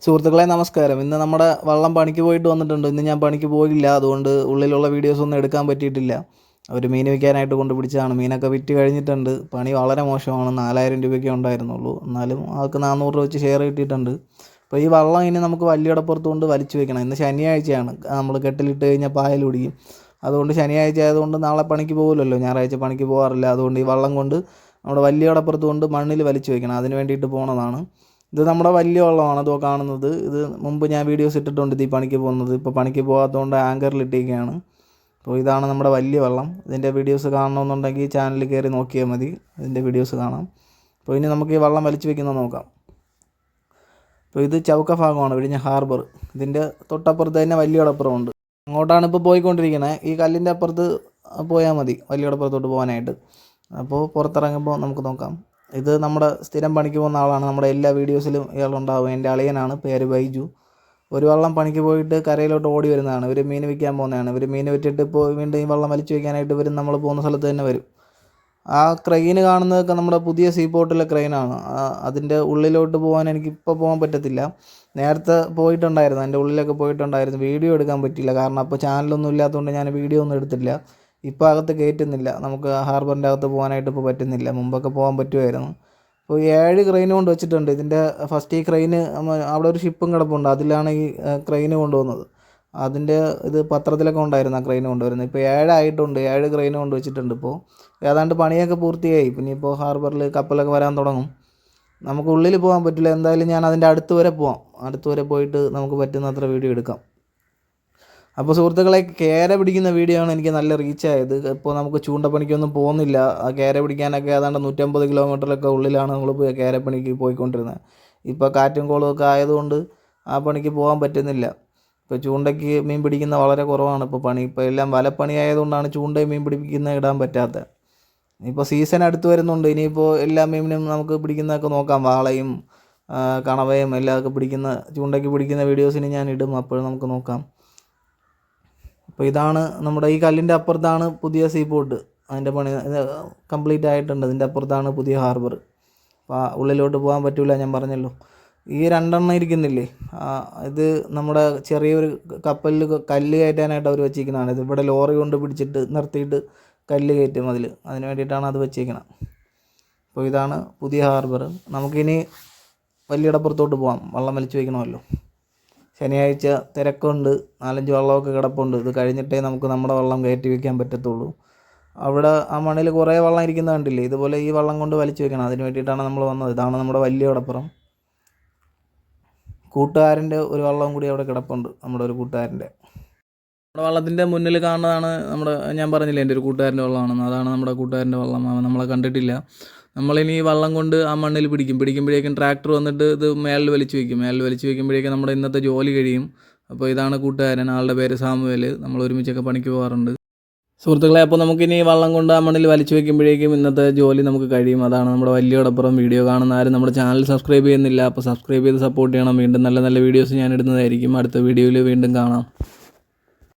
സുഹൃത്തുക്കളെ നമസ്കാരം. ഇന്ന് നമ്മുടെ വള്ളം പണിക്ക് പോയിട്ട് വന്നിട്ടുണ്ട്. ഇന്ന് ഞാൻ പണിക്ക് പോയില്ല, അതുകൊണ്ട് ഉള്ളിലുള്ള വീഡിയോസൊന്നും എടുക്കാൻ പറ്റിയിട്ടില്ല. അവർ മീൻ വിൽക്കാനായിട്ട് കൊണ്ട് പിടിച്ചതാണ്. മീനൊക്കെ വിറ്റ് കഴിഞ്ഞിട്ടുണ്ട്. പണി വളരെ മോശമാണ്. 4000 രൂപയ്ക്കേ ഉണ്ടായിരുന്നുള്ളൂ. എന്നാലും ആൾക്ക് 400 രൂപ വെച്ച് ഷെയർ കിട്ടിയിട്ടുണ്ട്. അപ്പോൾ ഈ വള്ളം ഇനി നമുക്ക് വലിയടപ്പുറത്ത് കൊണ്ട് വലിച്ചു വെക്കണം. ഇന്ന് ശനിയാഴ്ചയാണ്, നമ്മൾ കെട്ടിലിട്ട് കഴിഞ്ഞാൽ പായൽ കുടിക്കും. അതുകൊണ്ട് ശനിയാഴ്ച ആയതുകൊണ്ട് നാളെ പണിക്ക് പോകുമല്ലോ, ഞായറാഴ്ച പണിക്ക് പോകാറില്ല. അതുകൊണ്ട് ഈ വള്ളം കൊണ്ട് നമ്മുടെ വലിയടപ്പുറത്ത് കൊണ്ട് മണ്ണിൽ വലിച്ചു വെക്കണം. അതിന് വേണ്ടിയിട്ട് പോണതാണ്. ഇത് നമ്മുടെ വലിയ വള്ളമാണ് അതോ കാണുന്നത്. ഇത് മുമ്പ് ഞാൻ വീഡിയോസ് ഇട്ടിട്ടുണ്ട് ഈ പണിക്ക് പോകുന്നത്. ഇപ്പോൾ പണിക്ക് പോകാത്തതുകൊണ്ട് ആങ്കറിലിട്ടിരിക്കുകയാണ്. അപ്പോൾ ഇതാണ് നമ്മുടെ വലിയ വള്ളം. ഇതിൻ്റെ വീഡിയോസ് കാണണമെന്നുണ്ടെങ്കിൽ ചാനലിൽ കയറി നോക്കിയാൽ മതി, ഇതിൻ്റെ വീഡിയോസ് കാണാം. അപ്പോൾ ഇനി നമുക്ക് ഈ വള്ളം വലിച്ചു വെക്കുന്നത് നോക്കാം. അപ്പോൾ ഇത് ചൗക്ക ഭാഗമാണ്, വിഴിഞ്ഞ ഹാർബർ. ഇതിൻ്റെ തൊട്ടപ്പുറത്ത് തന്നെ വലിയടപ്പുറമുണ്ട്. അങ്ങോട്ടാണ് ഇപ്പോൾ പോയിക്കൊണ്ടിരിക്കുന്നത്. ഈ കല്ലിൻ്റെ അപ്പുറത്ത് പോയാൽ മതി വലിയടപ്പുറത്തോട്ട് പോകാനായിട്ട്. അപ്പോൾ പുറത്തിറങ്ങുമ്പോൾ നമുക്ക് നോക്കാം. ഇത് നമ്മുടെ സ്ഥിരം പണിക്ക് പോകുന്ന ആളാണ്. നമ്മുടെ എല്ലാ വീഡിയോസിലും ഇയാളുണ്ടാവും. എൻ്റെ അളിയനാണ്, പേര് ബൈജു. ഒരു വള്ളം പണിക്ക് പോയിട്ട് കരയിലോട്ട് ഓടി വരുന്നതാണ്. ഇവർ മീൻ വിൽക്കാൻ പോകുന്നതാണ്. ഇവർ മീൻ വിറ്റിട്ട് ഇപ്പോൾ വീണ്ടും ഈ വള്ളം വലിച്ചു വയ്ക്കാനായിട്ട് ഇവരും നമ്മൾ പോകുന്ന സ്ഥലത്ത് തന്നെ വരും. ആ ക്രെയിന് കാണുന്നതൊക്കെ നമ്മുടെ പുതിയ സീ പോർട്ടിലെ ക്രെയിനാണ്. അതിൻ്റെ ഉള്ളിലോട്ട് പോകാൻ എനിക്കിപ്പോൾ പോകാൻ പറ്റത്തില്ല. നേരത്തെ പോയിട്ടുണ്ടായിരുന്നു, അതിൻ്റെ ഉള്ളിലൊക്കെ പോയിട്ടുണ്ടായിരുന്നു. വീഡിയോ എടുക്കാൻ പറ്റില്ല, കാരണം അപ്പോൾ ചാനലൊന്നും ഇല്ലാത്തതുകൊണ്ട് ഞാൻ വീഡിയോ ഒന്നും എടുത്തില്ല. ഇപ്പോൾ അകത്ത് കയറ്റുന്നില്ല, നമുക്ക് ഹാർബറിൻ്റെ അകത്ത് പോകാനായിട്ട് ഇപ്പോൾ പറ്റുന്നില്ല. മുമ്പൊക്കെ പോകാൻ പറ്റുമായിരുന്നു. അപ്പോൾ 7 ക്രെയിൻ കൊണ്ട് വെച്ചിട്ടുണ്ട്. ഇതിൻ്റെ ഫസ്റ്റ് ഈ ക്രെയിന് അവിടെ ഒരു ഷിപ്പും കിടപ്പുണ്ട്, അതിലാണ് ഈ ക്രെയിന് കൊണ്ടുവന്നത്. അതിൻ്റെ ഇത് പത്രത്തിലൊക്കെ ഉണ്ടായിരുന്നു ആ ക്രെയിന് കൊണ്ടുവരുന്നത്. ഇപ്പോൾ 7 ആയിട്ടുണ്ട്. 7 ക്രെയിന് കൊണ്ട് വെച്ചിട്ടുണ്ട്. ഇപ്പോൾ ഏതാണ്ട് പണിയൊക്കെ പൂർത്തിയായി. പിന്നെ ഇപ്പോൾ ഹാർബറിൽ കപ്പലൊക്കെ വരാൻ തുടങ്ങും. നമുക്ക് ഉള്ളിൽ പോകാൻ പറ്റില്ല. എന്തായാലും ഞാൻ അതിൻ്റെ അടുത്ത് വരെ പോകാം. അടുത്ത് വരെ പോയിട്ട് നമുക്ക് പറ്റുന്നത്ര വീഡിയോ എടുക്കാം. അപ്പോൾ സുഹൃത്തുക്കളെ, കേര പിടിക്കുന്ന വീഡിയോ ആണ് എനിക്ക് നല്ല റീച്ചായത്. ഇപ്പോൾ നമുക്ക് ചൂണ്ടപ്പണിക്കൊന്നും പോകുന്നില്ല. ആ കേര പിടിക്കാനൊക്കെ ഏതാണ്ട് 150 കിലോമീറ്ററിലൊക്കെ ഉള്ളിലാണ് നമ്മൾ കേരപ്പണിക്ക് പോയിക്കൊണ്ടിരുന്നത്. ഇപ്പോൾ കാറ്റും കോളും ഒക്കെ ആയതുകൊണ്ട് ആ പണിക്ക് പോകാൻ പറ്റുന്നില്ല. ഇപ്പോൾ ചൂണ്ടയ്ക്ക് മീൻ പിടിക്കുന്ന വളരെ കുറവാണ് ഇപ്പോൾ പണി. ഇപ്പോൾ എല്ലാം വലപ്പണി ആയതുകൊണ്ടാണ് ചൂണ്ടയും മീൻ പിടിപ്പിക്കുന്നത് ഇടാൻ പറ്റാത്തത്. ഇപ്പോൾ സീസൺ അടുത്ത് വരുന്നുണ്ട്. ഇനിയിപ്പോൾ എല്ലാ മീനിനും നമുക്ക് പിടിക്കുന്നതൊക്കെ നോക്കാം. വാളയും കണവയും എല്ലാമൊക്കെ പിടിക്കുന്ന, ചൂണ്ടയ്ക്ക് പിടിക്കുന്ന വീഡിയോസിന് ഞാൻ ഇടും. അപ്പോൾ നമുക്ക് നോക്കാം. അപ്പോൾ ഇതാണ് നമ്മുടെ ഈ കല്ലിൻ്റെ അപ്പുറത്താണ് പുതിയ സീ പോർട്ട്. അതിൻ്റെ പണി കംപ്ലീറ്റ് ആയിട്ടുണ്ട്. ഇതിൻ്റെ അപ്പുറത്താണ് പുതിയ ഹാർബർ. അപ്പോൾ ഉള്ളിലോട്ട് പോകാൻ പറ്റില്ല, ഞാൻ പറഞ്ഞല്ലോ. ഈ 2 എണ്ണം ഇരിക്കുന്നില്ലേ, ഇത് നമ്മുടെ ചെറിയൊരു കപ്പലിൽ കല്ല് കയറ്റാനായിട്ട് അവർ വെച്ചിരിക്കുന്നതാണ്. ഇത് ഇവിടെ ലോറി കൊണ്ട് പിടിച്ചിട്ട് നിർത്തിയിട്ട് കല്ല് കയറ്റും അതിന് വേണ്ടിയിട്ടാണ് അത് വെച്ചിരിക്കുന്നത്. അപ്പോൾ ഇതാണ് പുതിയ ഹാർബർ. നമുക്കിനി വലിയടപ്പുറത്തോട്ട് പോകാം. വള്ളം വലിച്ചു വയ്ക്കണമല്ലോ. ശനിയാഴ്ച തിരക്കുണ്ട്, 4-5 വള്ളമൊക്കെ കിടപ്പുണ്ട്. ഇത് കഴിഞ്ഞിട്ടേ നമുക്ക് നമ്മുടെ വള്ളം കയറ്റി വയ്ക്കാൻ പറ്റത്തുള്ളൂ. അവിടെ ആ മണ്ണിൽ കുറേ വള്ളം ഇരിക്കുന്നത് കണ്ടില്ലേ, ഇതുപോലെ ഈ വള്ളം കൊണ്ട് വലിച്ചു വെക്കണം. അതിന് വേണ്ടിയിട്ടാണ് നമ്മൾ വന്നത്. ഇതാണ് നമ്മുടെ വലിയടപ്പുറം. കൂട്ടുകാരൻ്റെ ഒരു വള്ളവും കൂടി അവിടെ കിടപ്പുണ്ട്, നമ്മുടെ ഒരു കൂട്ടുകാരൻ്റെ. നമ്മുടെ വള്ളത്തിൻ്റെ മുന്നിൽ കാണുന്നതാണ് ഞാൻ പറഞ്ഞില്ലേ എൻ്റെ ഒരു കൂട്ടുകാരൻ്റെ വള്ളമാണെന്ന്. അതാണ് നമ്മുടെ കൂട്ടുകാരൻ്റെ വള്ളം. അവൻ നമ്മളെ കണ്ടിട്ടില്ല. നമ്മളിനി ഈ വള്ളം കൊണ്ട് ആ മണ്ണിൽ പിടിക്കുമ്പോഴേക്കും ട്രാക്ടർ വന്നിട്ട് ഇത് മേളിൽ വലിച്ചു വയ്ക്കുമ്പോഴേക്കും നമ്മുടെ ഇന്നത്തെ ജോലി കഴിയും. അപ്പോൾ ഇതാണ് കൂട്ടുകാരൻ, ആളുടെ പേര് സാമുവേൽ. നമ്മൾ ഒരുമിച്ചൊക്കെ പണിക്ക് പോകാറുണ്ട്. സുഹൃത്തുക്കളെ, അപ്പോൾ നമുക്കിനി വള്ളം കൊണ്ട് ആ മണ്ണിൽ വലിച്ചു വയ്ക്കുമ്പോഴേക്കും ഇന്നത്തെ ജോലി നമുക്ക് കഴിയും. അതാണ് നമ്മുടെ വലിയടപ്പുറം. വീഡിയോ കാണുന്ന ആരും നമ്മുടെ ചാനൽ സബ്സ്ക്രൈബ് ചെയ്യുന്നില്ല, അപ്പോൾ സബ്സ്ക്രൈബ് ചെയ്ത് സപ്പോർട്ട് ചെയ്യണം. വീണ്ടും നല്ല നല്ല വീഡിയോസ് ഞാൻ ഇടുന്നതായിരിക്കും. അടുത്ത വീഡിയോയിൽ വീണ്ടും കാണാം.